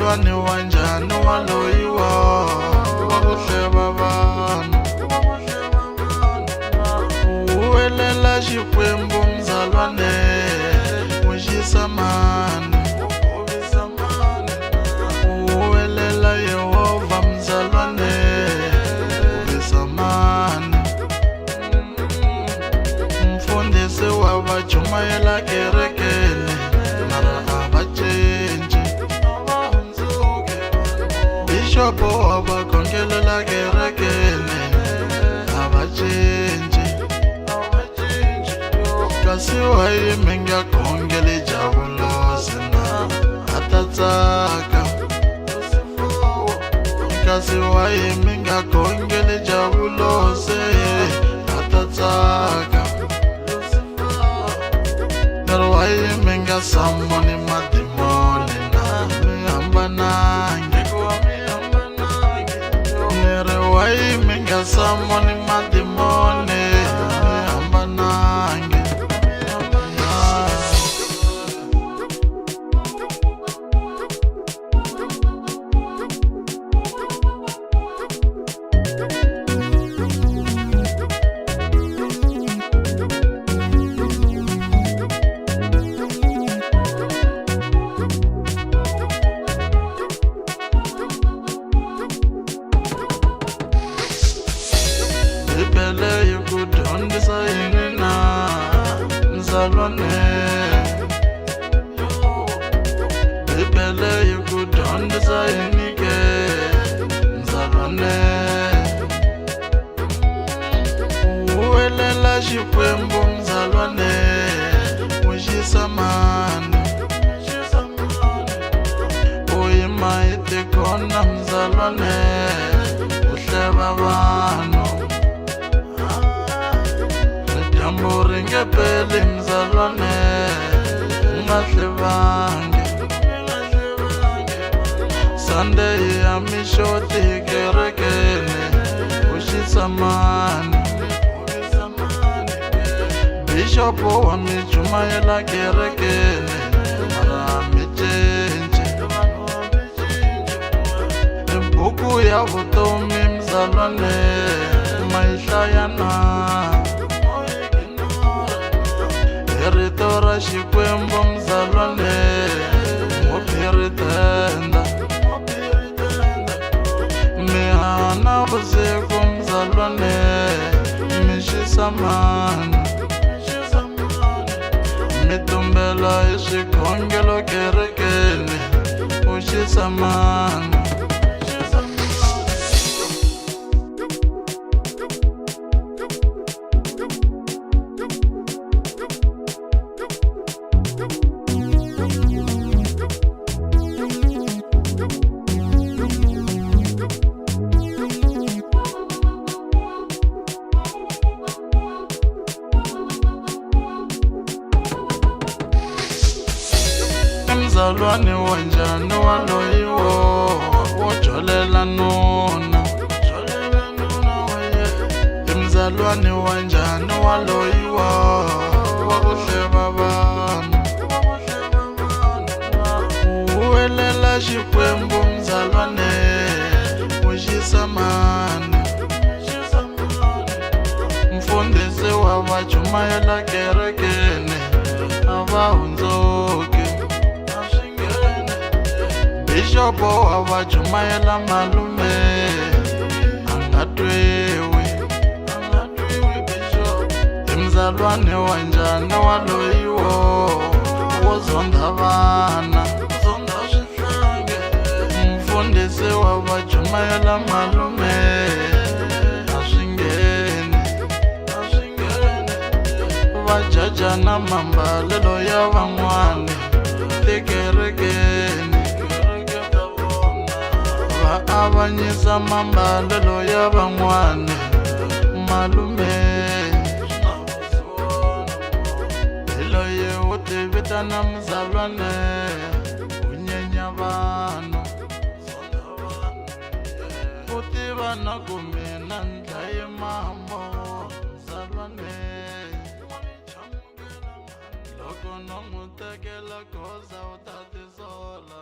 mzalwane wanjani waloyiwa wakuhleba vanhu uwelela xikwembu mzalwane uxisa mani uwelela Yehova mzalwane uvisa mani mfundisi wa vachumayela kerekeni mara avacenci bishopo wa vakhongelela kerekeni avacenci kasi wayi minga khongele javulosi na atatsaka kasi wayi minga khongele javulosi atatsaka pero wayi minga samoni madimoni na mihambanange nere wayi minga samoni madimoni mihambanange Bibele yikudyondzisa yini na mzalwane Bibele yikudyondzisa yini ke mzalwane uwelela xikwembu mzalwane uxisa mani uyima hi tikona mzalwane uhleba vanhu dyambu ringepeli mzalwane unga hlevangi Sunday ya mixoti kerekeni uxisa mani bishopo wa michumayela kerekeni mara micenci buku ya vutomi mzalwane mayihlayana rito ra xikwembu mzalwane muphiritenda mihana vusiku mzalwane mixisa mani mitumbela hi swikhongelo kerekeni uxisa mani mzalwane wanjani waloyiwo wojolela nuna mzalwane wanjani waloyiwo wakuhleba vanhu uwelela xikwembu mzalwane uxisa mani mfundisi wa vachumayela kerekeni ava hundzuki bishopo wa vachumayela malume anga twiwi mzalwane wanjani waloyiwo wo zonda vana mfundisi wa vachumayela malume aswingeni vajaja na mambalelo ya van'wani tikerekeni va avanyisa mambalelo ya van'wani malume hiloye u tivitana mzalwane u nyenya vanhu u tiva na ku mina ndlaye mambo mzalwane loko no n'wi tekela goza u ta tisola